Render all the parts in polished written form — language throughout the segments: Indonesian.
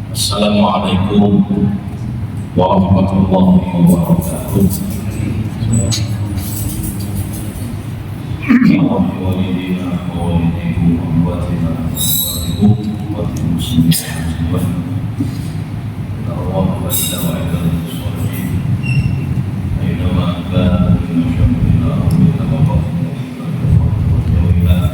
Assalamualaikum warahmatullahi wabarakatuh. Walidina wa walidikum wa amwatina wa muslimin wa Allah wa ila al-muslimin aina kana min syarrina wa min al-batin wa ila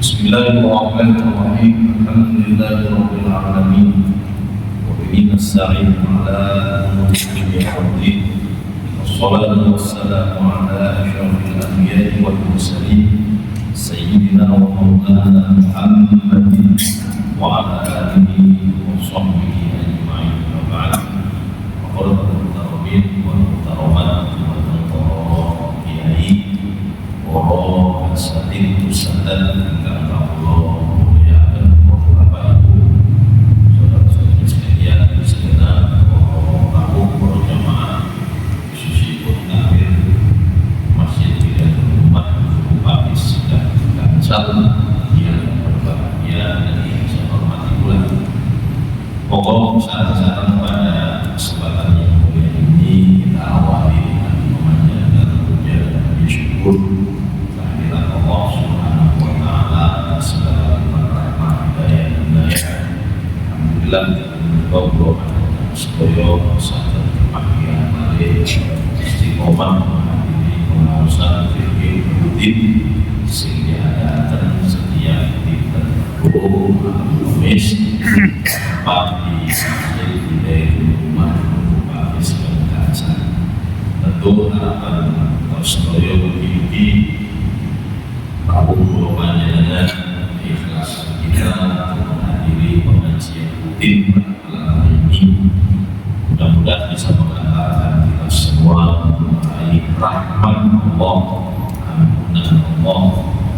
Bismillahirrahmanirrahim. Alhamdulillahirabbil alamin. Wa bihi nasta'in ala umuri din. Wassalatu wassalamu ala asyrafil anbiya'i wal mursalin sayyidina wa maulana Muhammadin wa ala alihi wa sahbihi ajma'in. Wa ba'd. Qul rabbi wa taramat wa tarabi'i wa asaditu sadan pokok saran-saran pada kesempatan yang mulia ini kita awali dengan memanjatkan puja dan syukur kehadirat Allah Subhanahu wa taala atas segala rahmat hidayah dan hidayah. Alhamdulillah kita sedaya sadar kebahagiaan mari istiqomah menghadiri pengawasan fikih rutin sehingga ada setiap kita Kamis pagi dari rumah habis berkaca. Tentu harapan sedaya begini Prabu Pulau Panjenengan ikhlas kita menghadiri pengajian rutin pada ini. Mudah-mudahan bisa mengantarkan kita semua meraih rahmat Allah, ampunan Allah,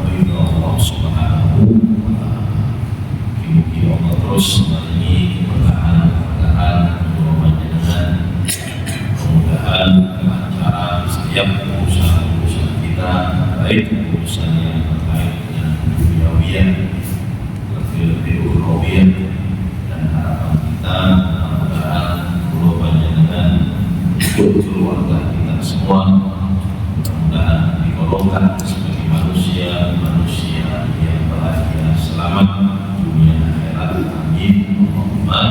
ridha Allah Subhanahu wa taala. Mugi Allah terus merini keberkahan Panjenengan, kemudahan kelancaran setiap urusan kita, baik urusan yang terkait dengan duniawian, lebih ukhrawian, dan harapan kita mudah-mudahan Panjenengan untuk keluarga kita semua mudah-mudahan digolongkan sebagai manusia yang bahagia selamat dunia akhirat. Amin. Allahumma.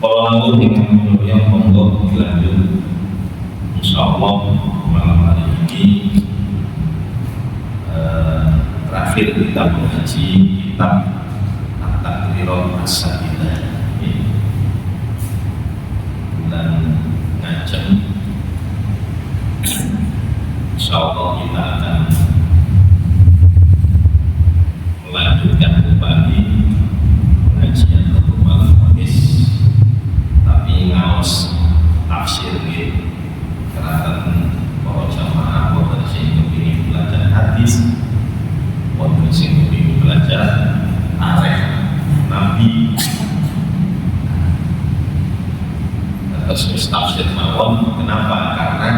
Kalau langsung dengan mulia monggo dilanjut. Insyaallah malam hari ini terakhir kita mengaji kitab At-Taqrirul As-Sabilah bulan Ngajeng. Insyaallah kita akan melanjutkan kembali pengajian untuk malam Kamis, tapi ngaos tafsir keratan para jamaah wonten sing kepengin belajar hadis, wonten sing kepengin belajar arek Nabi. Terus tafsir mawon, kenapa? Karena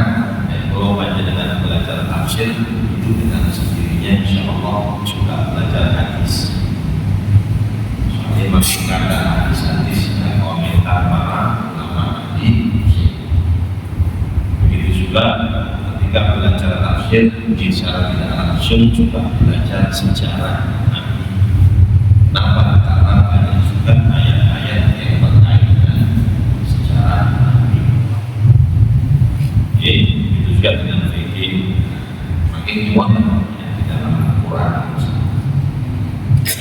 kalau panjenengan belajar tafsir itu dengan sendirinya insya Allah juga belajar hadis. Soalnya ada hadis-hadis dan komentar para ulama di begitu juga ketika belajar tafsir secara tidak langsung juga belajar sejarah Nabi. Kenapa? Karena banyak juga ayat-ayat yang terkait dengan sejarah Nabi. Itu juga dengan fikih makin kuat di dalam Al-Quran.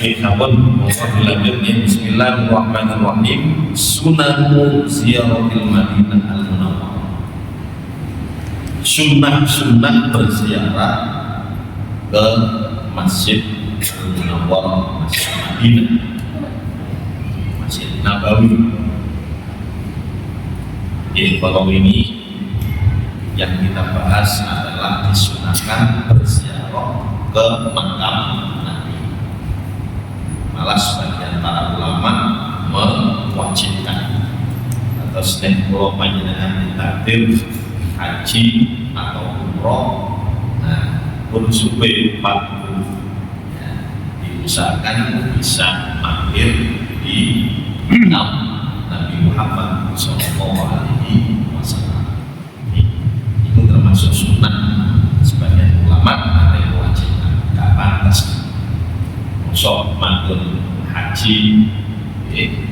Namun dilanjutnya Bismillahirrahmanirrahim. Sunanu ziyaratil Madinah al-Munawwarah. Sunnah berziarah ke Masjid Al-Munawwarah, Masjid Madinah, Masjid Nabawi. Kalau ini yang kita bahas adalah disunahkan berziarah ke makam Nabi. Malah sebagian para ulama mewajibkan atau sedang kalau panjenengan ditakdir haji atau umroh, pun supaya 40 diusahakan bisa mampir di makam Nabi Muhammad SAW. Itu termasuk sunnah. Sebagian ulama ada yang mewajibkan, nggak pantas sok mampir haji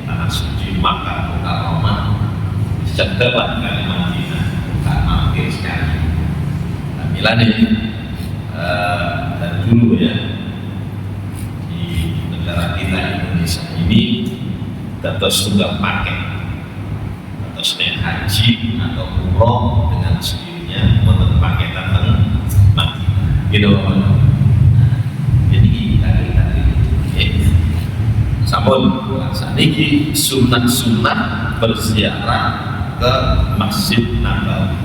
tanah suci Makkah Mukarramah setelah kali Madinah tak mampir sekali. Tampilan ini dan dulu ya di negara kita Indonesia ini terus sudah pakai terus haji atau umroh dengan sendirinya untuk paketan Madinah gitu. Jadi kita sampun saat ini sunat berziarah ke Masjid Nabawi.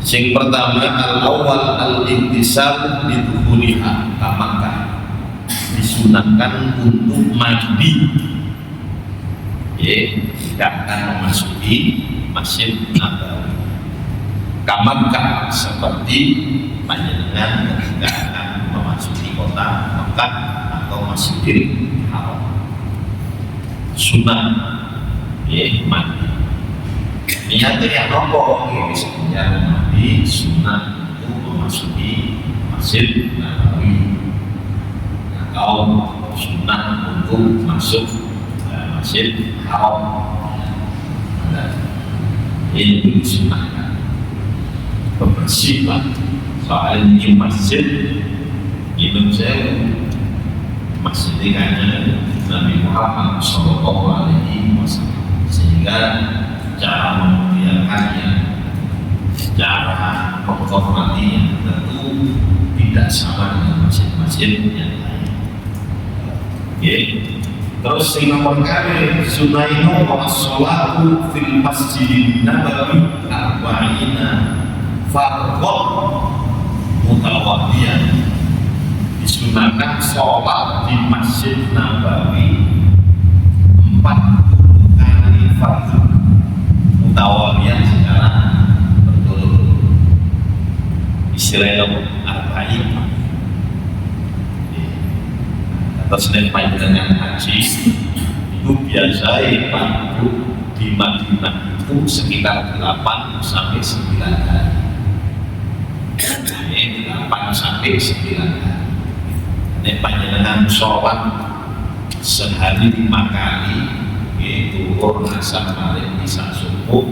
Sing pertama al-awwal al-intisab lidukhuliha ka Makkah. Disunahkan untuk mandi tidak akan memasuki Masjid Nabawi ka Makkah seperti panjenengan ketika akan memasuki kota Makkah atau Masjidil Haram. Sunnah mandi. Niatnya yang rokok misalnya mandi sunnah untuk memasuki Masjid Nabawi atau sunnah untuk masuk Masjid Haram. Ini disunahkan pembersihan. Soalnya ini masjid Indonesia masjid ikannya Nabi Muhammad SAW, sehingga cara memuliakannya, cara menghormatinya tentu tidak sama dengan masjid-masjid yang lain. Terus yang nomor kali sunainu wa sholatu fil Masjidin Nabawi arba'ina fardhon mutawadiyan. Disunahkan sholat di Masjid Nabawi 40 kali fardu mutawalian secara berturut-turut. Istilahnya arba'in atau selain panjangan haji itu biasa waktu di Madinah itu sekitar 8 sampai 9 hari. 8 sampai 9 hari. Panjenengan sholat sehari 5 kali, yaitu zuhur, asar, maghrib, isya, subuh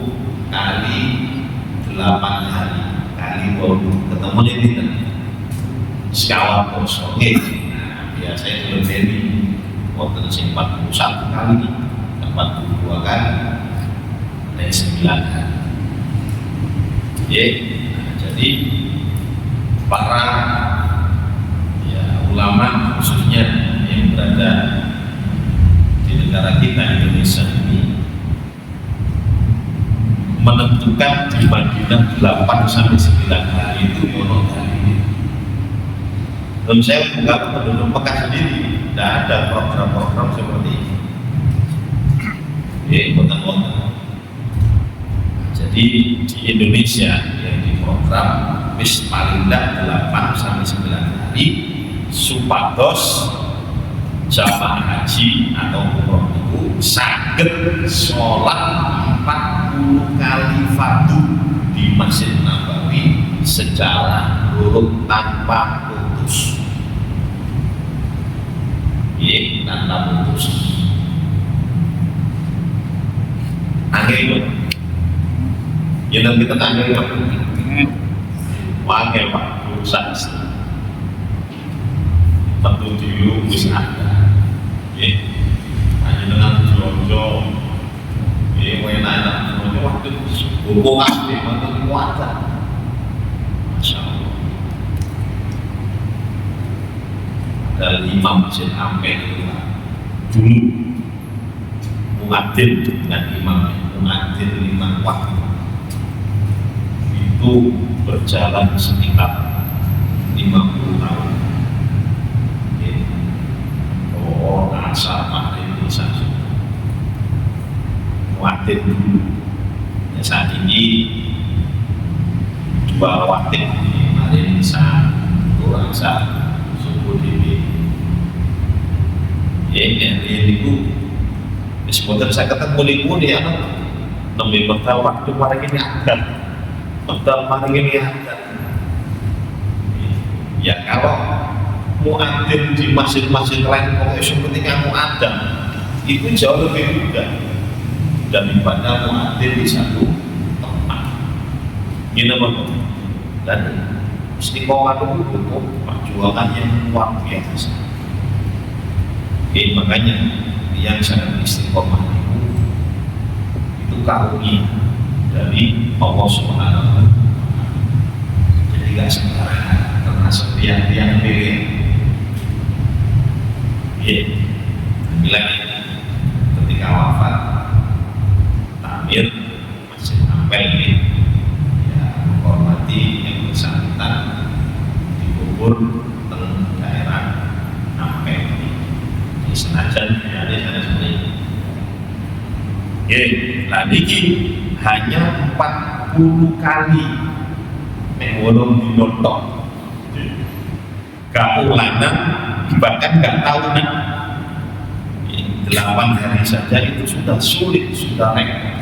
kali 8 hari kali baru ketemu ini sekawan kosong. Biasanya belum dari waktu 41 kali, 42 kali, dan 9 kali. Jadi para ulama khususnya yang berada di negara kita Indonesia ini menentukan di Madinah 8 sampai 9 hari itu monotali. Dan saya bukan penduduk Mekah sendiri, tidak ada program-program seperti ini. Kota-kota. Jadi di Indonesia yang diprogram bis paling tidak 8 sampai 9 hari supados jamaah haji atau umroh itu saged sholat 40 kali fardu di Masjid Nabawi secara urut tanpa putus. Iya, tanpa putus. Akhirnya, yang kita tanya wangi Pak, urusan tentu dulu bisa ada. Hanya dengan jojo, enak semuanya waktu hukum asli waktu kuasa. Masya Allah. Dari Imam Masjid Ampel itu dulu muadzin dengan imam, muadzin 5 waktu itu berjalan sekitar 50 tahun. Asal maghrib bisa muadzin dulu. Ya, saat ini 2 waktu hari bisa kurang sah subuh dini. Ini itu sebentar saya kata muli-muli ya, nembi betul waktu mari ini akan betul mari ini akan. Ya kalau muadzin di masjid-masjid lain pokoknya seperti kamu ada itu jauh lebih mudah daripada muadzin di satu tempat. Ini betul. Dan istiqomah itu butuh perjuangan yang luar biasa. Makanya yang sangat istiqomah itu karunia dari Allah Subhanahu wa Ta'ala. Jadi gak sembarangan termasuk yang pilih. Bilang ketika wafat takmir Masjid Ampel ini ya menghormati yang bersangkutan dikubur di daerah Ampel ini. Di senajan ada sana sini. Lagi hanya 40 kali menggolong di nonton. Kaulangan bahkan nggak tahunan. 8 hari saja itu sudah sulit, sudah repot.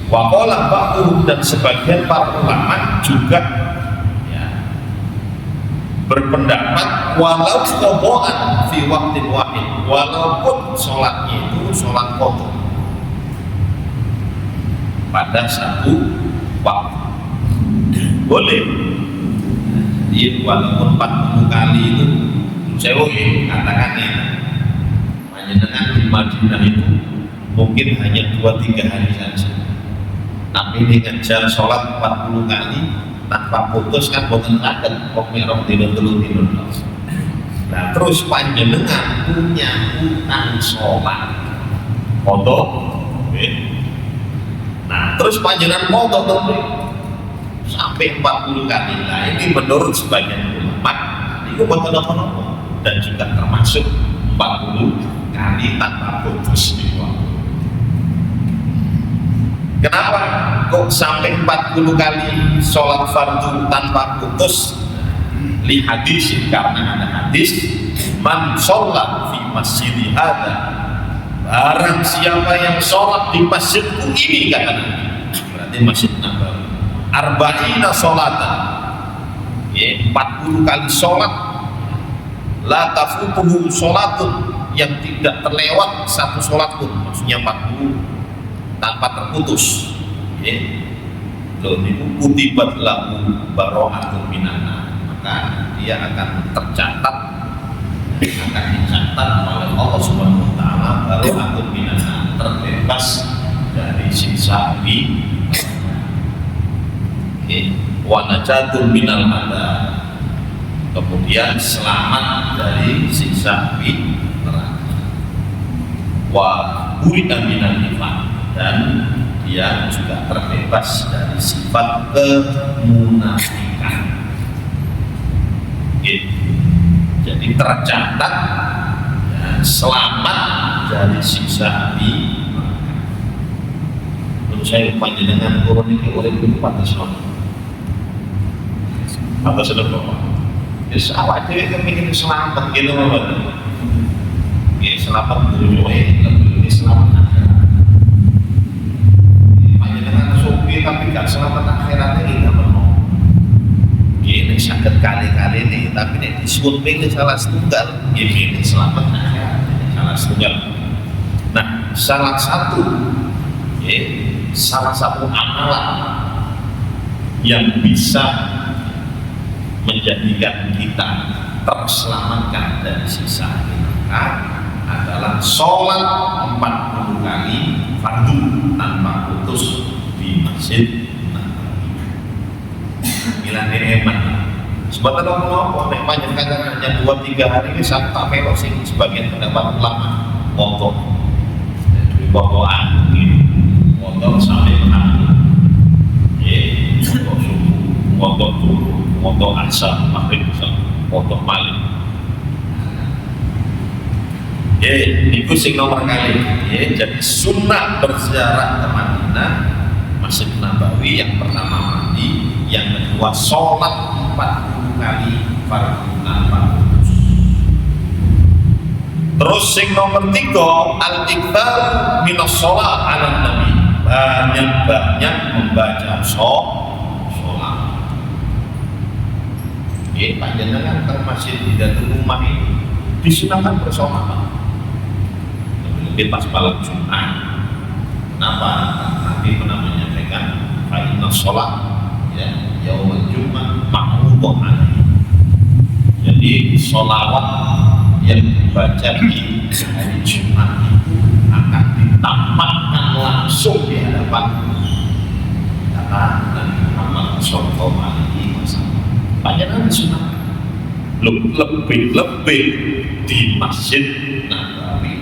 Wakola ba'du dan sebagian para ulama juga ya, berpendapat walau qodoan fi waktin wahid, walaupun sholatnya itu sholat qodho pada satu waktu boleh. Jadi walaupun 40 kali itu saya katakan ya, panjenengan di Madinah itu mungkin hanya 2-3 hari saja, tapi ini ngejar sholat 40 kali tanpa putus kan boten saged kok merong dina telu dina. Nah terus panjenengan punya utang sholat qodho. Nah terus panjenengan qodho sampai 40 kali. Nah ini menurut sebagian ulama itu boten apa-apa dan juga termasuk 40 kali tanpa putus di waktu. Kenapa kok sampai 40 kali sholat fardu tanpa putus? Li hadis, karena ada hadis man sholat fi masjidi hadza, barang siapa yang sholat di masjidku ini, kata Nabi, berarti Masjid Nabawi, arba'ina sholatan, 40 kali sholat, la tafutuhu sholatun, yang tidak terlewat satu sholat pun, maksudnya 40 tanpa terputus. Lalu itu kutibat lahu baro'atun minanna, maka dia akan tercatat, akan dicatat oleh Allah Subhanahu wa Ta'ala baro'atun minanna, terbebas dari siksa api, wa najatun minal adab, kemudian selamat dari siksa api neraka, wa buri'a minal nifaq, dan dia juga terbebas dari sifat kemunafikan. Jadi tercatat dan selamat dari siksa api neraka. Menurut saya panjenengan turun ini oleh itu pantas apa? Pantas ada apa? Terus awak dewe kepengin selamat gitu mboten. Ya selamat dunyane, lebih selamat akhirat. Panjenengan suki tapi gak selamat akhiratnya iki menawa. Ini sakit kali-kali nih, tapi nek disebut pilih salah setunggal, ya pilih selamat akhirat, salah setunggal. Nah, salah satu amalan yang bisa menjadikan kita terselamatkan dari siksa neraka adalah sholat 40 kali fardu tanpa putus di masjid Nabawi. Milane eman. Sebab kalau nek panjenengan hanya 2-3 hari ini tak melok sing sebagian pendapat ulama moto pokokan moto sampai menang. Moto subuh, moto turu, moto asar, maghrib, moto malam. Itu sing nomor kali. Jadi sunnah berziarah ke Madinah, Masjid Nabawi yang pertama mandi, yang kedua sholat 40 kali fardu tanpa putus. Terus sing nomor 3 al-iktsar minas sholat ala nabi, banyak-banyak membaca sholat. Panjenengan ke masjid dan rumah ini disunahkan bersama. Lebih pas malam Jumat. Kenapa? Nabi pernah menyampaikan fa'inna sholat yaumul Jumat ma'rudun alaihi. Jadi sholawat yang dibaca di hari Jumat itu akan ditampakkan langsung di hadapan Nabi Muhammad sallallahu alaihi wasallam. Panjenengan disunahkan lebih di Masjid Nabawi,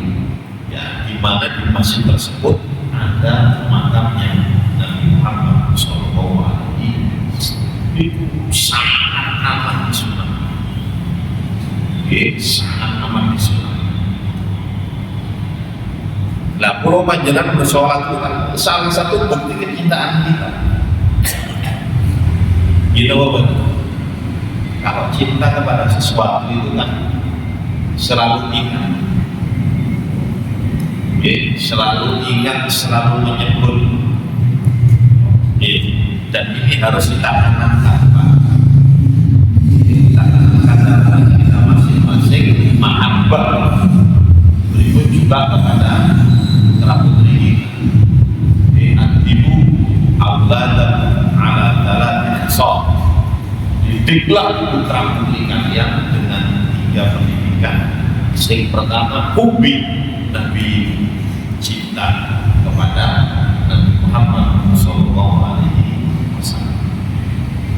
ya, di mana di masjid tersebut ada makamnya Nabi Muhammad sallallahu alaihi wasallam. Itu sangat amat disunahkan. Sangat amat disunahkan. Lah, kalau panjenengan bersolat itu kan salah satu bukti kecintaan kita. Gitu apa? Kalau cinta kepada sesuatu itu kan selalu ingat, selalu ingat, selalu menyebut, dan ini harus kita tanamkan, Pak. Kita tanamkan dalam kita masing-masing mahabbah. Berikut juga kepada putra putri kita, adibu awladan ala thalathati khisal. Didiklah putra putri kalian dengan 3 pendidikan. Yang pertama, hobi Nabi, cinta kepada Nabi Muhammad sallallahu alaihi wasallam.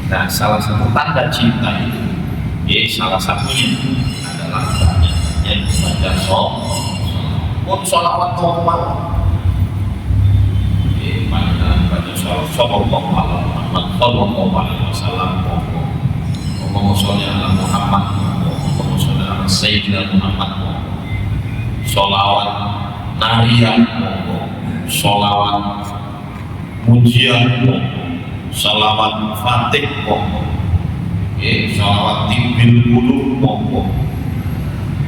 Nah, salah satu tanda cinta itu, salah satunya adalah banyaknya membaca sholawat Muhammad. Panjenengan baca sholawat Muhammad sallallahu alaihi wasallam. Allahumma sholli ala Muhammad, Allahumma sholli ala Sayyidina Muhammad. Sholawat narian, sholawat mujian, sholawat fatih, sholawat tibil qulub,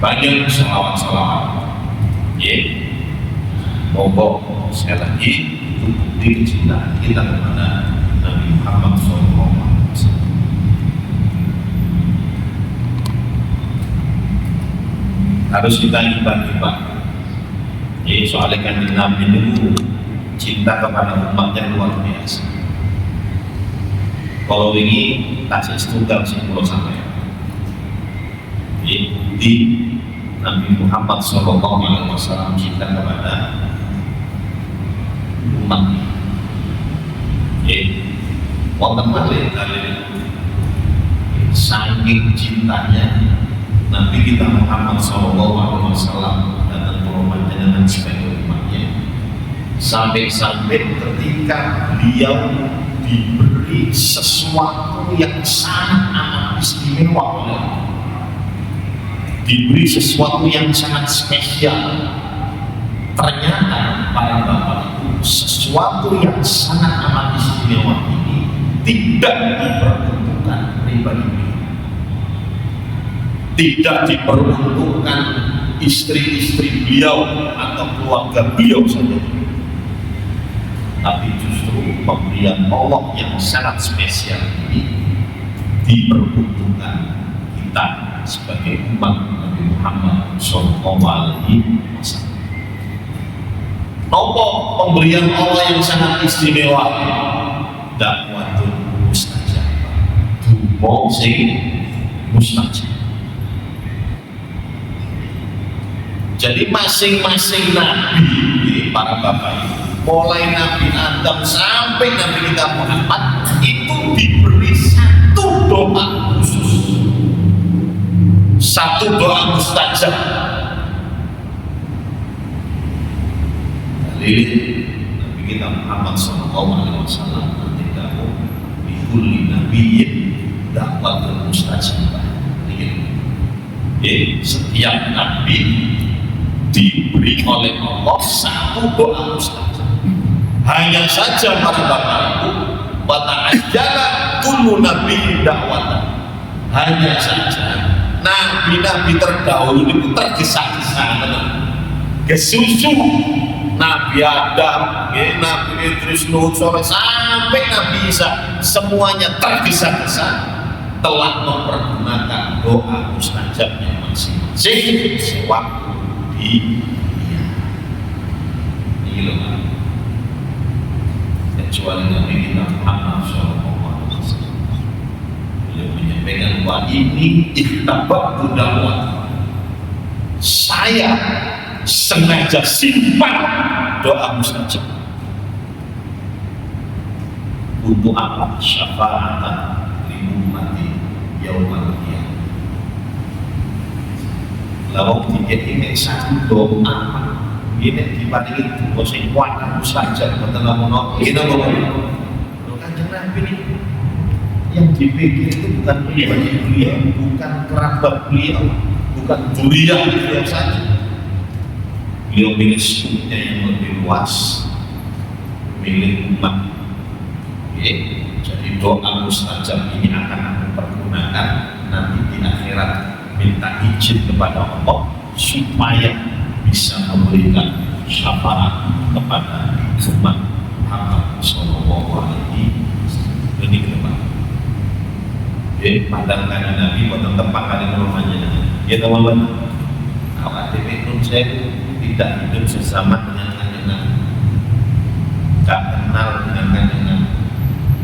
banyak sholawat. Monggo sekali lagi itu bukti kecintaan kita kepada Nabi Muhammad SAW. Harus kita imbang-imbang. Soalnya kan Nabi itu cinta kepada umatnya luar biasa. Kalau ini kasih tunggal sih kalau sampai di Nabi Muhammad SAW cinta kepada umat. Wonten malih saking cintanya Nabi kita Muhammad SAW dan panjenengan sebagai umatnya, sampai-sampai ketika beliau diberi sesuatu yang sangat amat istimewa, diberi sesuatu yang sangat spesial. Ternyata para bapak itu sesuatu yang sangat amat istimewa ini tidak diperuntukkan pribadi. tidak diperuntukkan istri-istri beliau atau keluarga beliau saja, tapi justru pemberian Allah yang sangat spesial ini diperuntukkan kita sebagai umat Nabi Muhammad SAW. Nopo pemberian Allah yang sangat istimewa, dakwatul mustajab, dungo sing mustajab. Jadi masing-masing nabi, para bapak ibu, mulai Nabi Adam sampai Nabi kita Muhammad itu diberi satu doa khusus, satu doa mustajab. Dari Nabi kita Muhammad SAW beritahu di kulli nabiyyin dakwatul mustajabah. Setiap nabi diberi oleh Allah satu doa mustajab. Hanya saja para bapak ibu, wata'ajjala kullu nabiyyin dakwatan. Hanya saja nabi-nabi terdahulu itu tergesa-gesa, kesusu. Nabi Adam, Nabi Idris, Nuh, sampai Nabi Isa, semuanya tergesa-gesa telah mempergunakan doa mustajabnya masing-masing sewaktu di dunia. Ini loh Pak, kecuali Nabi kita Muhammad SAW, beliau menyampaikan bahwa ini ikhtabatu dakwah, saya sengaja simpan doa mustajab untuk apa? Syafa'atan li ummati yaumal qiyamah. Lalu tiga ini satu doa ini dibandingin doa sing kuat mustajab betul namun ini ngomong Kanjeng Nabi yang dipikir itu bukan pribadi beliau, bukan kerabat beliau, bukan dzurriyyah beliau saja. Beliau milih skupnya yang lebih luas, milih umat. Jadi doa mustajab ini akan aku pergunakan nanti di akhirat, minta izin kepada Allah supaya bisa memberikan syafaat kepada umat Muhammad SAW. Ini ke depan. Pandangkan Nabi buat tempat kali rumahnya. Ya teman-teman, awak itu saya tidak hidup sesama dengan Kanjeng Nabi, tak kenal dengan Kanjeng Nabi.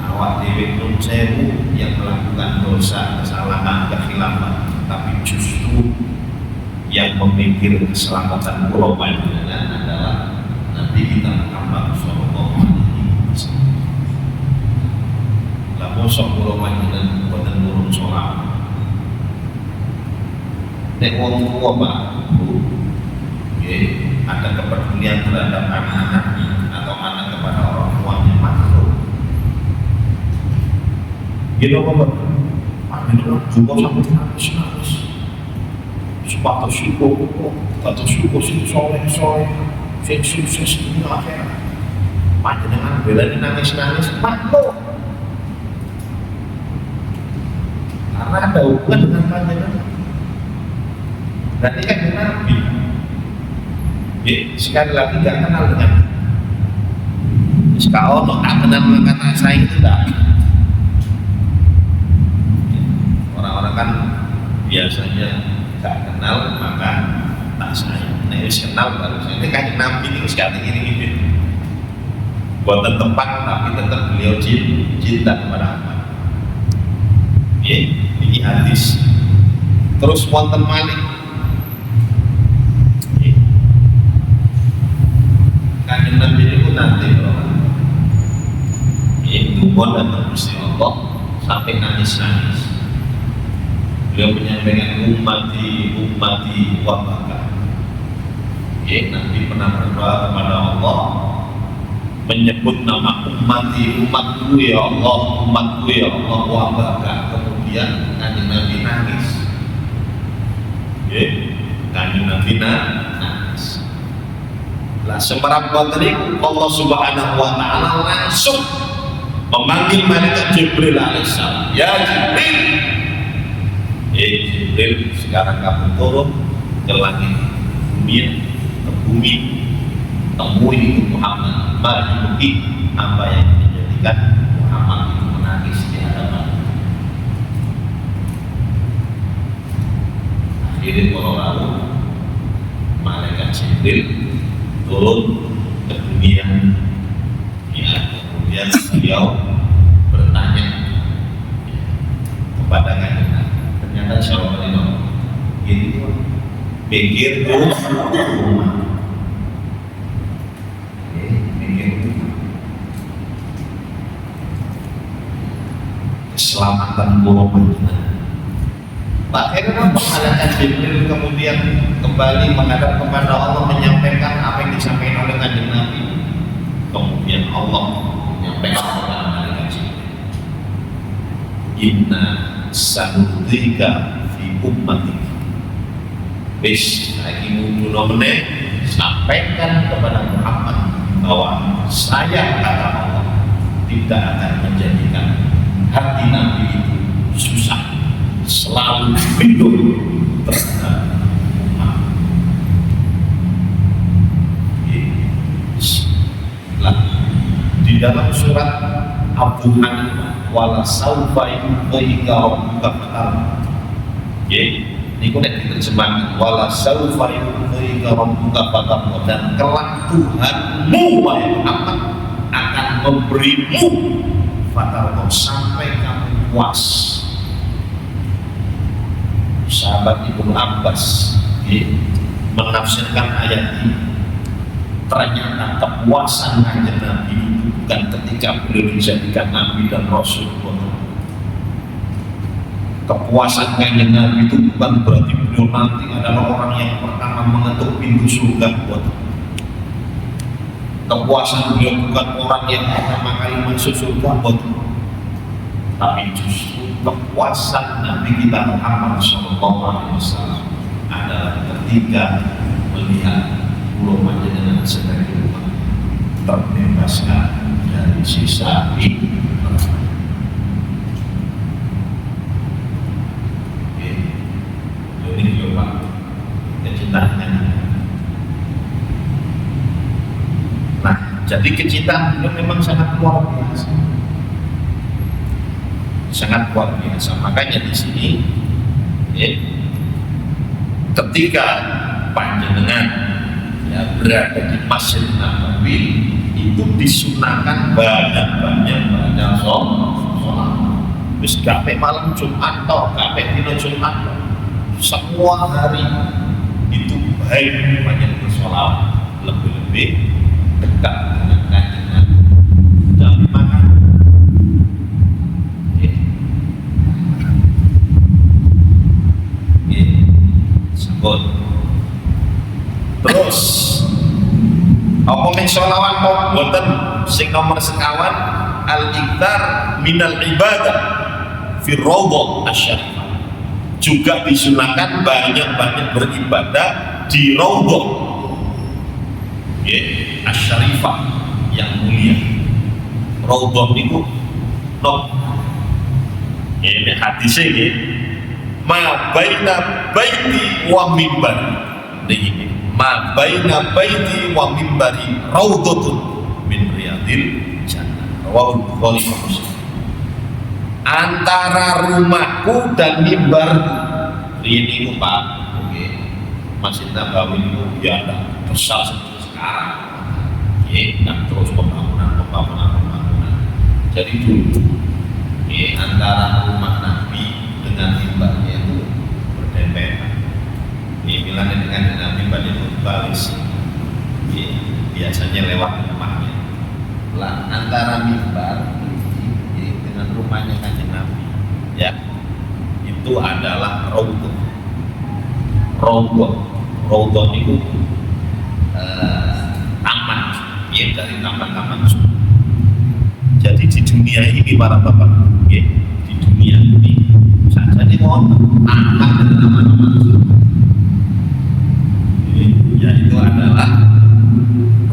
Awak dewi nun sewu yang melakukan dosa, kesalahan, kekhilafan, tapi justru yang memikir keselamatan pulau panjenengan adalah Nabi kita Muhammad SAW. Lalu pulau panjenengan buatan turun sholat. Nek wong tua Pak Bu, ada kepedulian terhadap anak-anaknya atau anak kepada orang tuanya makhluk. Gitu Bapak. Itu juga sampai nangis. Sepatu syukur, sing soleh, sing sukses di akhirat. Panjenengan bela nangis makhluk. Karena ada hubungan dengan panjenengan. Berarti kan Nabi. Sekali lagi gak kenal dengan kalau tak kenal dengan kata saya itu tidak. Orang-orang kan biasanya gak kenal maka tak sayang. Nah, kenal baru saya. Ini kan Nabi ini sekali ini buat tempat tapi tetap beliau cinta kepada apa? Ini hadis. Terus wonten malih Kanjeng Nabi itu nanti itu datang Gusti Allah sampai nangis. Beliau menyampaikan ummati wabaka. Nabi pernah berdoa kepada Allah menyebut nama umatku ya Allah wabaka. Kemudian Kanjeng Nabi nangis. Kanjeng Nabi nangis. Lah semerap ini Allah Subhanahu wa taala langsung memanggil malaikat Jibril alaihissalam. Ya Jibril. Jibril, sekarang kamu turun ke langit bumi, temui itu Muhammad, bagi apa yang menjadikan Muhammad itu menangis di hadapan. Akhirnya kalau lalu malaikat Jibril turun ke dunia, ya, kemudian beliau bertanya kepada Nabi. Ternyata jawabannya itu pikir terus rumah. Keselamatan pulau Madinah. Akhirnya malaikat Jibril kemudian kembali menghadap kepada Allah, menyampaikan apa yang disampaikan oleh Kanjeng Nabi. Kemudian Allah menyampaikan kepada malaikat Jibril, Inna sanudhika fi ummatik. Bis lagi muncul meneh, sampaikan kepada Muhammad bahwa saya, kata Allah, tidak akan menjadikan hati Nabi itu susah, selalu hidup terhadap umat. Di dalam surat Abu Hanifah, wala saufa yu'tika rabbuka fatarda. Ini kok diterjemahkan wala saufa yu'tika rabbuka fatarda, dan kelak Tuhanmu wahai Muhammad akan memberimu fatarda sampai kamu puas. Sahabat Ibnu Abbas menafsirkan ayat ini, ternyata kepuasan Kanjeng Nabi itu bukan ketika beliau dijadikan Nabi dan Rasul. Kepuasan Kanjeng Nabi itu bukan berarti beliau nanti adalah orang yang pertama mengetuk pintu surga. Kepuasan beliau bukan orang yang pertama kali masuk surga. Tapi justru kepuasan Nabi kita Muhammad SAW adalah ketika melihat pulau Madinah sebagai rumah, terbebaskan dari sisa ini. Ini coba kecintaan. Nah, jadi kecintaan itu memang sangat luar biasa. Sangat luar biasa. Makanya di sini ketika panjenengan berada di Masjid Nabawi itu disunahkan banyak-banyak baca sholat. Terus gape malam Jumat atau gape dino Jumat, semua hari itu baik banyak bersolawat, lebih-lebih dekat dengan Kanjeng Nabi. Dari mana? Sebut. Terus apa men sholawat kok boten sing nomor sekawan al-iktar minal ibadah fi raudhah asy-syarifah. Juga disunahkan banyak-banyak beribadah di raudhah asy-syarifah yang mulia. Raudhah niku ini hadis ini ma baina baiti wa mimbar. Niki ma baina baiti wa mimbari raudhatun min riyadil jannah. Rawahu Bukhari wa Muslim. Antara rumahku dan mimbar ini Pak, Masjid Nabawi itu ya besar seperti sekarang. Dan terus pembangunan. Jadi dulu antara rumah Nabi dengan mimbarnya itu berdempetan. Bilangnya dengan Nabi pada balis, biasanya lewat rumahnya. Lah antara mimbar dengan rumahnya Kanjeng Nabi, ya itu adalah raudhah. Raudhah itu taman, dari taman-taman. Jadi di dunia ini para bapak, di dunia ini saja nih mohon taman dan taman-taman. Yaitu adalah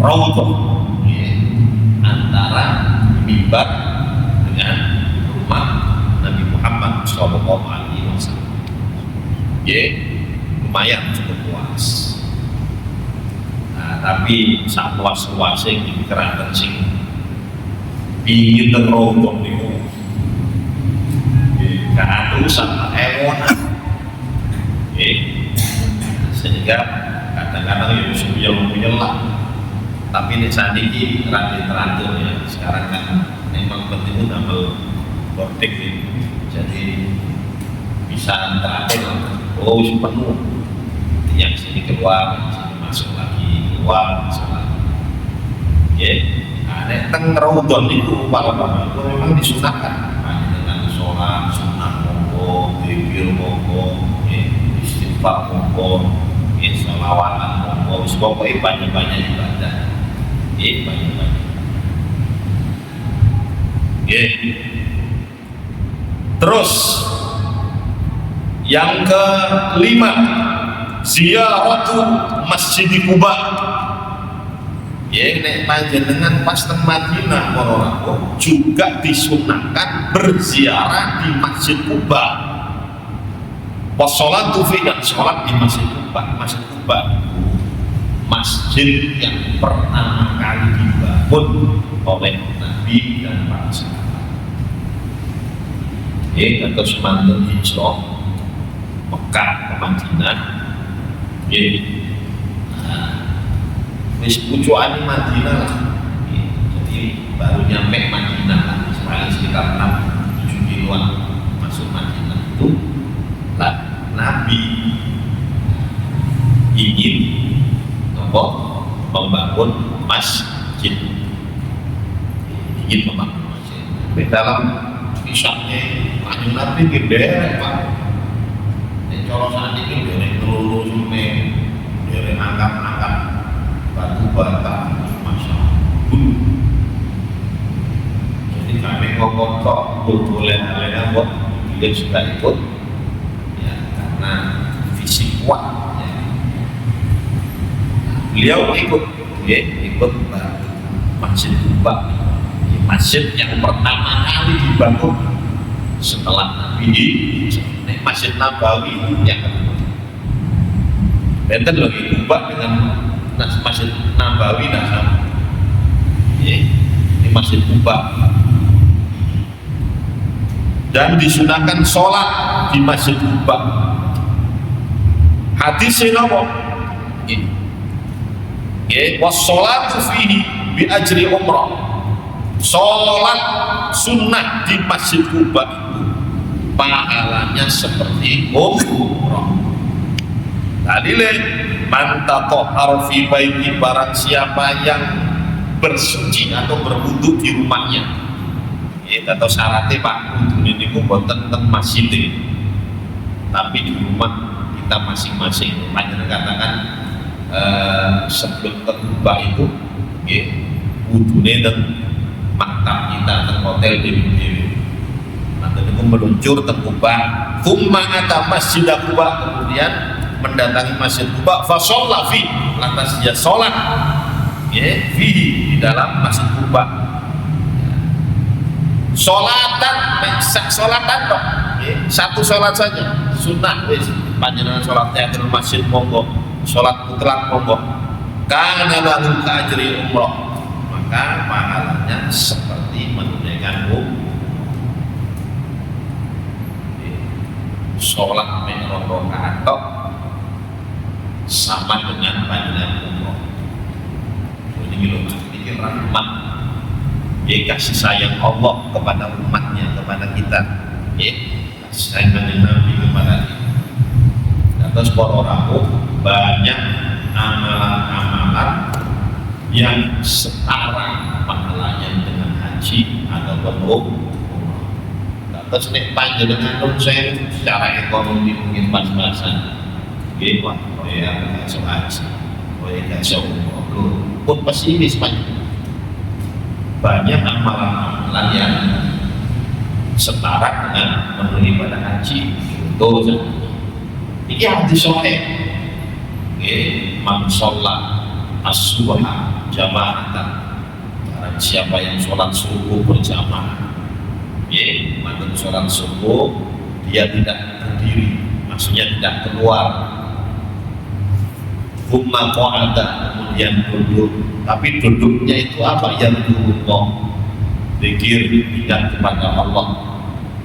raudhah antara mimbar dengan rumah Nabi Muhammad SAW. ya lumayan cukup luas. Nah, tapi saat luas-luasnya di keraton sing ingin terobong niku keatusan ewonan, sehingga kadang-kadang ya bisa nyelak. Tapi nih saat ini teratur ya. Sekarang kan memang penting nambah boarding ini, jadi bisa teratur. Oh penuh, yang sini keluar, yang sini masuk lagi, keluar, masuk lagi. Nah, teng raudhon itu para itu memang disunahkan. Dengan sholat, sunnah monggo, zikir monggo, istighfar monggo, sholawatan monggo, pokoknya banyak-banyak ibadah. Banyak-banyak. Terus yang kelima, ziaratu Masjid Quba. Nek panjenengan pas teng Madinah juga disunahkan berziarah di Masjid Quba. Wassalatu fi, dan sholat di Masjid Quba. Masjid Quba masjid yang pertama kali dibangun oleh Nabi dan para sahabat. Atau semanten hijrah Mekah ke Madinah. Wis pucukan Madinah lah. Jadi baru nyampe Madinah lah, paling sekitar 6-7 kiloan masuk Madinah itu lah Nabi ingin membangun masjid, ingin membangun masjid. Di dalam kisahnya Kanjeng Nabi gede Pak. Kalau saat ini dari telur sampai dari angkat-angkat batu bata, masya Allah. Jadi kami kok boleh buat dia sudah ikut, ya karena fisik kuat. Beliau ikut Masjid Quba, masjid yang pertama kali dibangun setelah Nabi. Masjid Nabawi yang kedua. Benten loh Quba dengan Masjid Nabawi sama. Ini Masjid Quba. Dan disunahkan sholat di Masjid Quba. Hadisnya nopo? Wassolatu fihi bi ajri umrah. Sholat sunnah di Masjid Quba itu pahalanya seperti umrah. Dalile man tatahhara fi baiti, barang siapa yang bersuci atau berwudu di rumahnya. Atau syaratnya Pak, wudu ini boten teng masjid, tapi di rumah kita masing-masing. Panjenengan katakan sebelum terubah itu wudune dan maktab kita dan hotel di nanti itu meluncur terubah thumma ata Masjid Quba, kemudian mendatangi Masjid Quba fasholla fi, lantas dia sholat fi di dalam Masjid Quba. Sholatan dong, satu sholat saja sunnah wis panjenengan sholat teater masjid monggo, sholat mutlak monggo, kana lahu ajri umrah, maka pahalanya seperti menunaikan umrah. Sholat menurut rakaat sama dengan panjenengan umrah. Ini loh, ini rahmat, kasih sayang Allah kepada umatnya, kepada kita, kasih sayang Nabi kepada kita. Terus para orang banyak amalan-amalan yang setara pahalanya dengan haji ataupun umrah. Terus nek panjenengan saya secara ekonomi mungkin pas-pasan, wah, ya so haji, ya so umrah, pun pesimis banyak amalan-amalan yang setara dengan memenuhi pada haji. Contoh ini hadis sahih, man sholat as-subha jama'atan, barang siapa yang sholat subuh berjamaah, mantan sholat subuh dia tidak berdiri, maksudnya tidak keluar. Humma qa'ada, kemudian duduk, tapi duduknya itu apa? Yang Allah, zikir, ingat kepada Allah.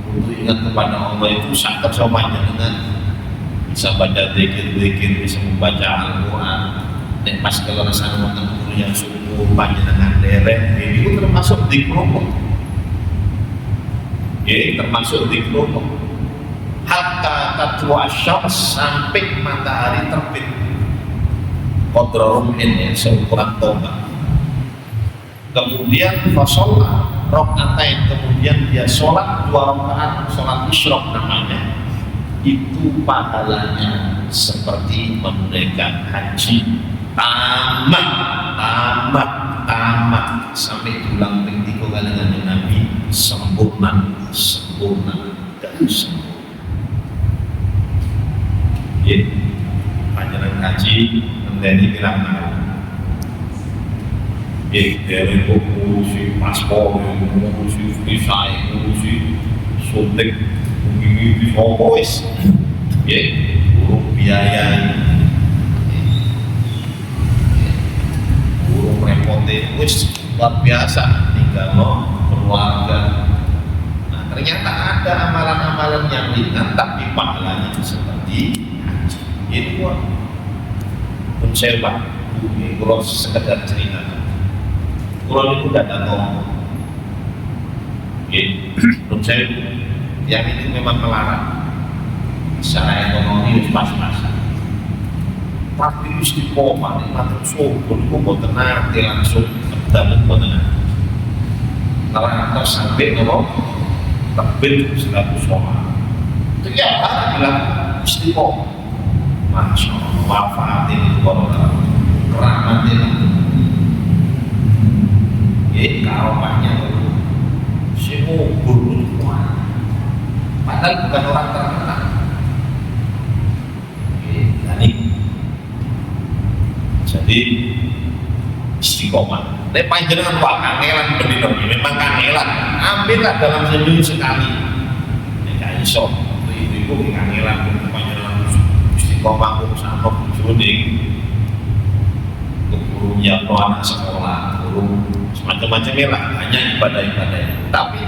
Untuk ingat kepada Allah itu sangat sama dengan bisa baca zikir-zikir, bisa membaca Al-Quran. Dan pas kalau rasanya wonten guru yang sungguh panjenengan derek, itu termasuk zikrullah. Termasuk zikrullah. Hatta tatlu asyams, sampai matahari terbit. Qadra rumhin, ya, seukuran tombak. Kemudian fasolah rokaatain, kemudian dia sholat 2 rakaat, sholat isyraq namanya. Itu pahalanya seperti menunaikan haji, tamat sampai tulang pingtiku kalangan Nabi sempurna dan sempurna. Panjenengan haji mendeni pirang tahun. Dari ngurusi paspor, ngurusi visa, ngurusi suntik, ngurusi fokus, urus biaya, urus repotin, luar biasa. Tinggal keluarga. Nah, ternyata ada amalan-amalan yang ringan tapi pahalanya seperti haji. Ini pun saya kalau sekedar cerita. Kalau itu tidak ngomong, menurut saya yang itu memang melarang. Secara ekonomi itu pas-pasan. Tapi istiqomah, nikmat syukur, itu bukan nanti langsung bertemu dengan neraka sampai ngomong terbit 100 sholat. Itu ya bilang istiqomah. Masya Allah, wafatin corona, rahmatin. Karomahnya si ngubur padahal bukan orang terkenal. Jadi istiqomah. Nek panjenengan wak kangelan bendina memang kangelan. Ambillah dalam seminggu sekali. Nek iso itu kangelan panjenengan istiqomah sama bojone. Gurunya anak sekolah, guru macam-macam lah, hanya ibadah-ibadah. Tapi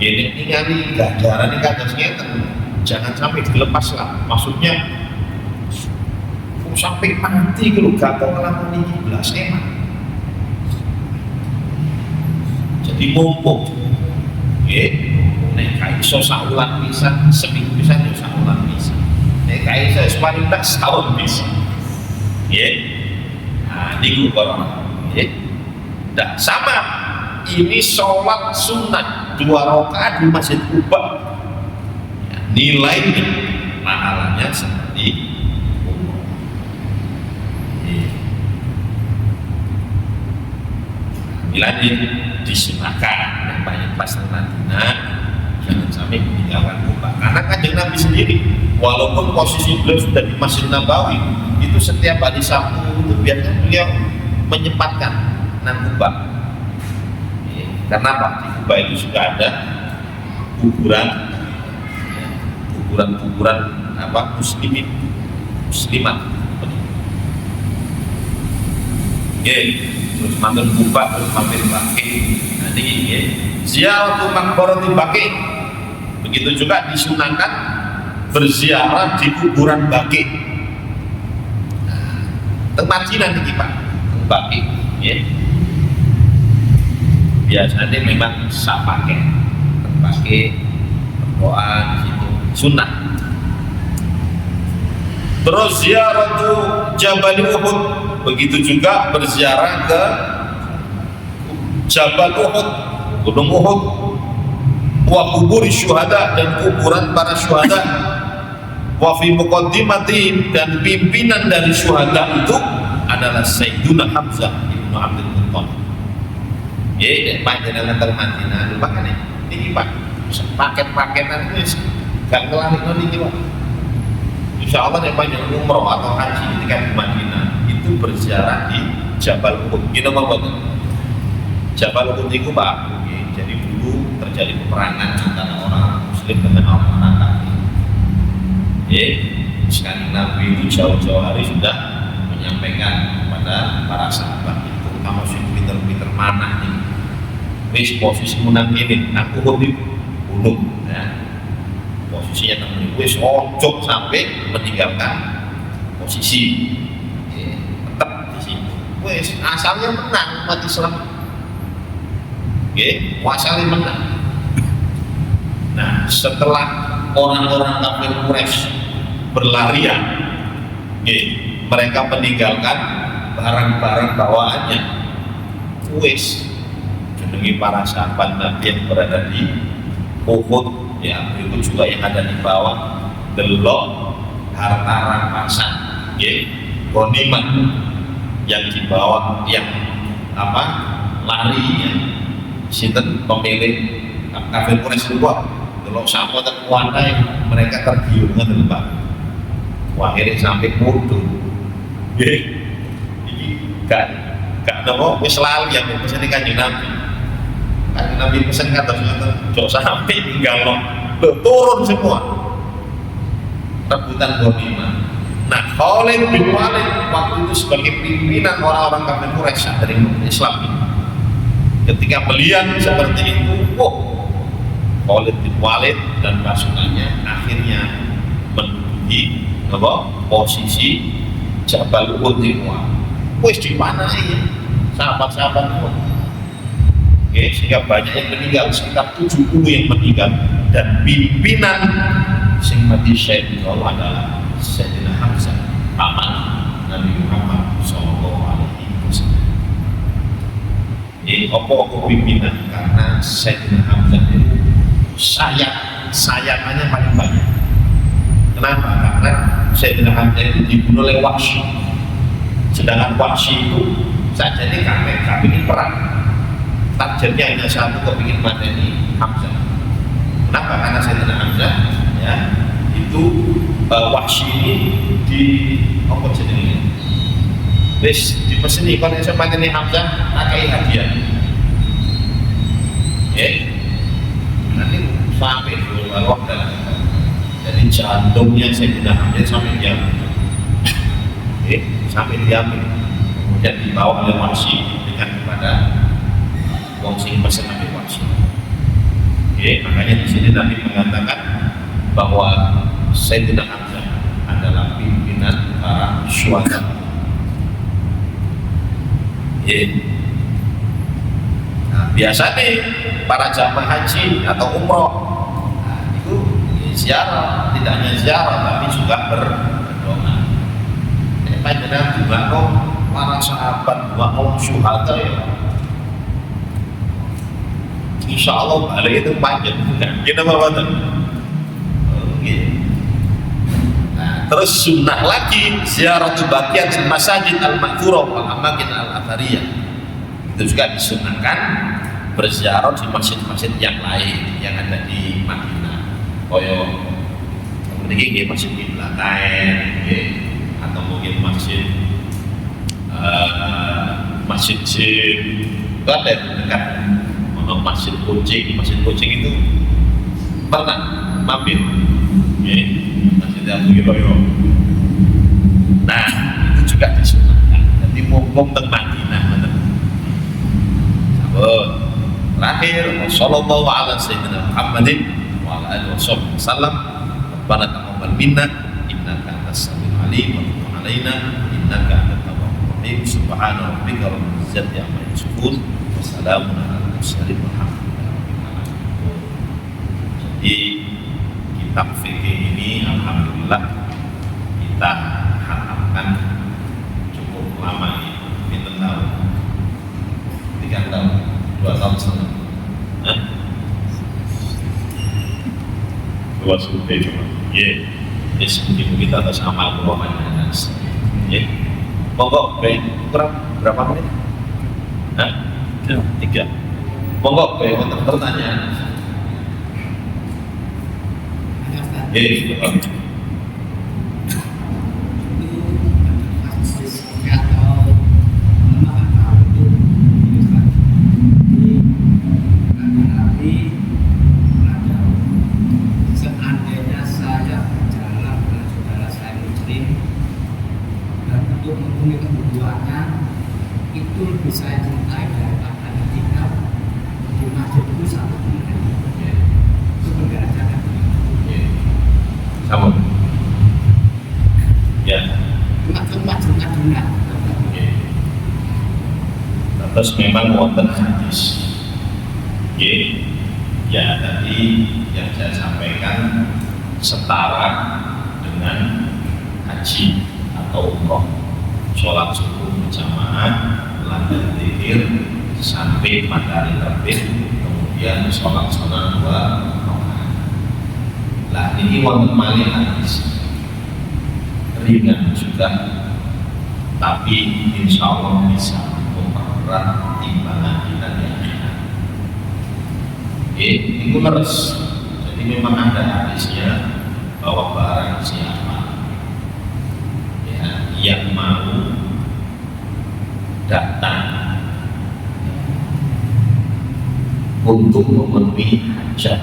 ini ningali gajaran ini kata ngeten, jangan sampai dilepas lah. Maksudnya sampai mati kalau gak kau ngelakoni belas emang. Jadi mumpung, nek kaiso saulan bisa, seminggu bisa, nek saulan bisa. Nek kaiso paling tak setahun bisa. Nah, ini corona. Nah, sama ini sholat sunnah 2 rakaat di Masjid Quba, nilainya pahalanya seperti umroh. Nilainya disunahkan dan banyak pasal Madinah jangan sampai meninggalkan Quba, karena Kanjeng Nabi sendiri walaupun posisi beliau sudah di Masjid Nabawi, itu setiap hari Sabtu itu biasanya beliau menyempatkan nan Kuba. Karena apa? Di Kuba itu sudah ada kuburan apa muslimat. Terus mampir Kuba, terus mampir Baqi. Nanti ziarah maqbaratil Baqi. Begitu juga disunahkan berziarah di kuburan Baqi. Tempat nanti Pak, Baqi. Biasanya memang sak pakai berdoa di situ sunnah. Terus ziarah Jabal Uhud, begitu juga berziarah ke Jabal Uhud, Gunung Uhud, wa kubur syuhada, dan kuburan para syuhada, wa fi muqaddimati, dan pimpinan dari syuhada itu adalah Sayyiduna Hamzah ibnu Abdul Muttalib. Dan panjenengan teng Madinah lupakan ini Pak, paket-paketan itu gak ngelalino niki Pak. Insyaallah nek panjenengan umroh atau haji ketika di Madinah itu berziarah di Jabal Uhud. Gini mboten. Jabal Uhud itu Pak, jadi dulu terjadi peperangan antara orang muslim dengan orang kafir. Sekali Nabi itu jauh-jauh hari sudah menyampaikan kepada para sahabat itu, kamu sih pinter-pinter mana nih, wis posisimu nang ini, aku hobi bunuh, ya. Posisinya nang ini, wis ojo sampai meninggalkan posisi, tetap di situ. Wis asalnya menang umat Islam, asalnya menang. Nah, setelah orang-orang kafir Quraisy berlarian, mereka meninggalkan barang-barang bawaannya. Wis jenengi para sahabat Nabi yang berada di Uhud, ya berikut juga yang ada di bawah, delok harta rampasan, gonimat yang dibawa, yang larinya sinten pemilik kafir Quraisy itu, delok sapa ten kuantai mereka tergiur ngoten Pak. Akhirnya sampai mudun, ini gak nopo wis lali yang pesan Kanjeng Nabi. Kanjeng Nabi pesan kata jok sampai tinggal turun semua rebutan ghanimah. Nah, Khalid bin Walid waktu itu sebagai pimpinan orang-orang kafir Quraisy dari Islam ini, ketika melihat seperti itu, Khalid bin Walid dan pasukannya akhirnya menduduki posisi Jabal Uhud itu. Wis di mana ya sahabat-sahabat itu? Sehingga banyak yang meninggal, sekitar 70 yang meninggal, dan pimpinan sing mati syahid adalah Sayyidina Hamzah, paman Nabi Muhammad sallallahu alaihi wasallam. Apa pimpinan? Karena Sayyidina Hamzah itu sayatannya paling banyak. Kenapa? Karena Sayyidina Hamzah itu dibunuh oleh Wahsy. Sedangkan Wahsy itu saja ini gak ingin perang. Targetnya hanya satu, kepingin mateni Hamzah. Kenapa? Karena Sayyidina Hamzah, ya, itu Wahsy ini di apa jenenge? Wis dipeseni kon iso mateni Hamzah, akai hadiah. Nanti sampai dulu waktu. Jadi jantungnya Sayyidina Hamzah sampai diambil, sampai diambil, kemudian dibawa oleh Wahsy dengan kepada wong sing pesen Nabi Wahsy. Makanya di sini Nabi mengatakan bahwa Sayyidina Hamzah adalah pimpinan para syuhada. Nah, biasanya para jamaah haji atau umroh, itu ziarah, tidak hanya ziarah tapi juga berdoa. Panjenengan juga para sahabat wa syuhada, ya. Insya Allah balik itu panjang, kita bawa Nah, terus sunnah lagi ziaratul baqiyatil masajid al-ma'thurah wal amakin al-athariyah. Itu juga disunnahkan berziarah di masjid-masjid yang lain yang ada di Madinah. Koyo mriki nggih Masjid Qiblatain, atau mungkin masjid Jin, itu ada dekat Masjid Kucing itu pernah mampir, Masjid Abu Hurairah. Nah, itu juga disunahkan. Jadi mumpung teng Madinah, terakhir, sallallahu ala sayyidina Muhammadin wa ala alihi wasallam. Rabbana taqabbal minna innaka antas samiul alim wa tub alaina innaka antat tawwabur rahim. Subhana rabbika rabbil izzati amma yasifun wa salamun alal mursalin walhamdulillahi rabbil alamin. Jadi kitab fikih ini alhamdulillah kita harapkan cukup lama ini, kita tahu 3 tahun, 2 tahun setengah. Dua sudah cuma. Ini mungkin kita atas amal Muhammad dan monggo kurang berapa menit? 3. Monggo untuk pertanyaan. Seandainya saya berjalan menghubungi kebutuhannya itu lebih saya cintai daripada ketika di masjid itu satu bulan. Itu berbeda cara. Sama. Ya. Cuma. Terus memang wonten hadis. Ya tadi yang saya sampaikan setara dengan haji atau umroh, sholat subuh berjamaah, lanjut zikir sampai matahari terbit, kemudian sholat sunnah 2 rakaat. Lah ini wonten malih hadis ringan juga, tapi insya Allah bisa memperberat timbangan kita di akhirat. Itu leres. Jadi memang ada hadisnya bahwa barang siapa yang mau datang untuk memenuhi hajat,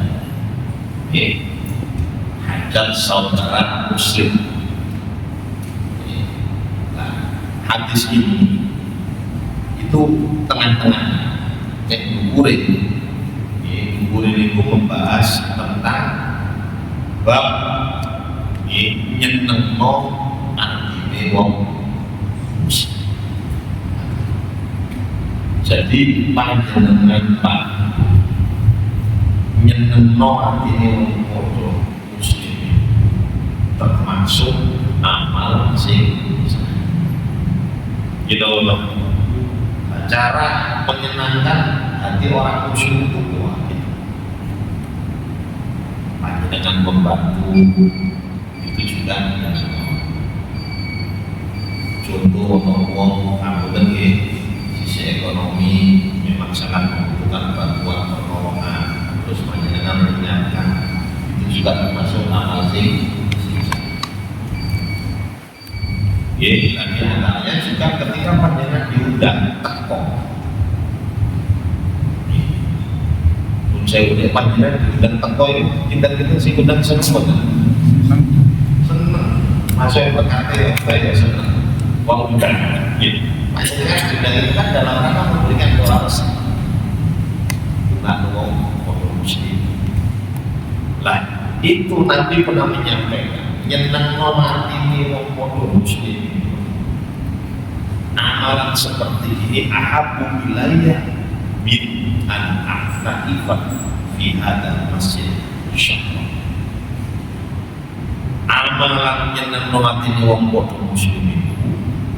hajat saudara muslim. Nah, hadis ini itu tengah-tengah ngukurin itu membahas tentang bab nyenengno artine wong muslim. Jadi panjenengan Pak nyenengno artine wong muslim termasuk amal sing gitu loh. Cara menyenangkan hati orang muslim itu kuat. Dengan membantu itu juga contoh wong kampung sisi ekonomi memang sangat membutuhkan bantuan pertolongan, terus panjenengan menyenangkan itu juga termasuk amal sing lagi antaranya juga ketika panjenengan diundang teko. Saya udah panjenengan diundang teko kita sih undang seneng. Masuk yang berkata saya seneng. Wong undang. Panjenengan diundang itu kan dalam rangka memberikan doa resmi. Bukan wong muslim. Lah itu nanti pernah menyampaikan nyenengno atine wong padha muslim. Amalan seperti ini ahabbu ilayya min an a'taqifa fi hadzal masjid insyaallah. Amalan nyenengno atine wong padha muslim itu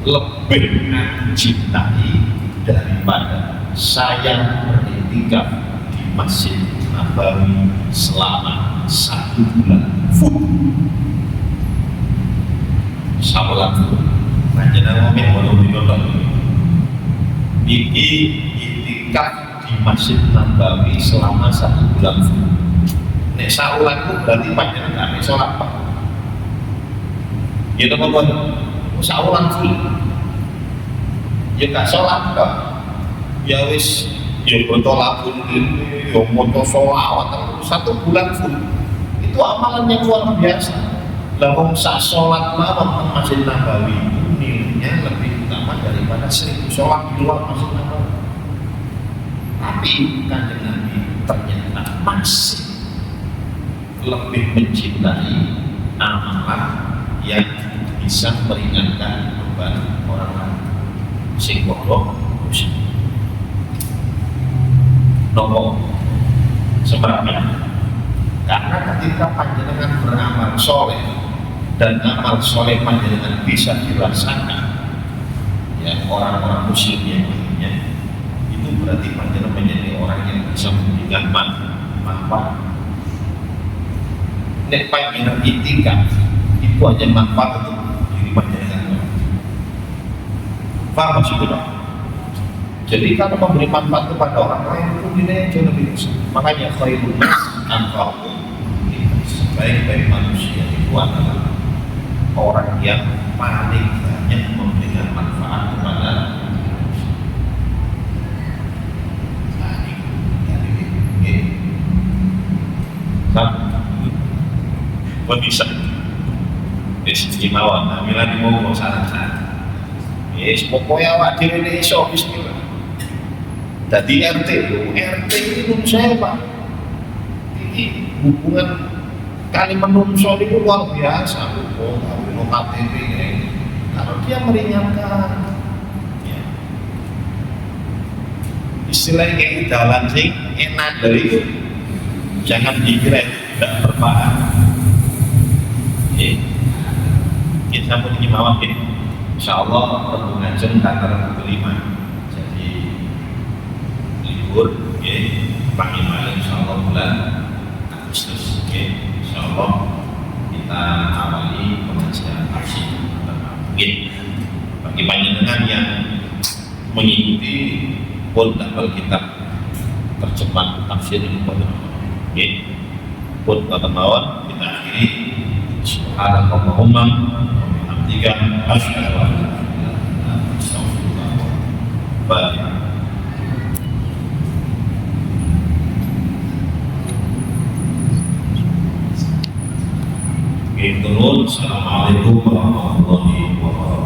lebih aku cintai daripada saya beriktikaf di Masjid Nabawi selama 1 bulan full. Sabulan panjenengan ngomong ono dinodok iki itikaf di Masjid Nabawi selama 1 bulan full. Nek saulan itu berarti panjenengan gak sholat Pak. Ya apa buat saulan full. Ya gak sholat Pak. Ya wis ya bertolakun ini ya moto sholawat 1 bulan full. Itu amalan yang luar biasa. Lawang sak sholat mawon Masjid Nabawi itu nilainya lebih utama daripada 1000 sholat di luar Masjid Nabawi. Tapi Kanjeng Nabi ternyata masih lebih mencintai amalan yang bisa meringankan beban orang lain. Sing padha muslim. Nopo semerapnya. Karena ketika panjenengan beramal soleh dan amal soleh panjenengan bisa dirasakan ya orang-orang muslim yang lainnya, itu berarti panjenengan menjadi orang yang bisa memberikan manfaat. Nek panjenengan itikaf itu hanya manfaat untuk diri panjenengan. Paham maksudnya? Jadi kalau memberi manfaat kepada orang lain itu nilainya jauh lebih besar. Makanya khairun nas anfa'uhum linnas. Sebaik-baik manusia itu adalah orang yang paling banyak memberikan manfaat kepada manusia. Nah itu dari ini. Buat bisa istimewa. Nah, bila mau saran-saran. Yes, pokoknya awak dhewe nek iso bismillah. Dadi RT, RT ini menurut saya Pak, ini hubungan kali menungso itu luar biasa. Oh, kalau KTP ini, kalau dia meringankan, ya. Istilahnya kayak dalan sing enak dari itu, jangan dikira tidak berpaham. Kita pun ini mawar ya. Insya Allah perhubungan jam tanggal 5. Jadi libur, ya. Panglima Insya Allah bulan Agustus, ya. Insya Allah kita awali pengajian tafsir. Mungkin bagi panjenengan yang mengikuti pun dapat kitab terjemahan tafsir ini pun, ya. Pun kata bawah kita akhiri. Subhanallahumma tiga asyhadu an la ilaha illa anta astaghfiruka wa atubu ilaik. Assalamualaikum warahmatullahi wabarakatuh.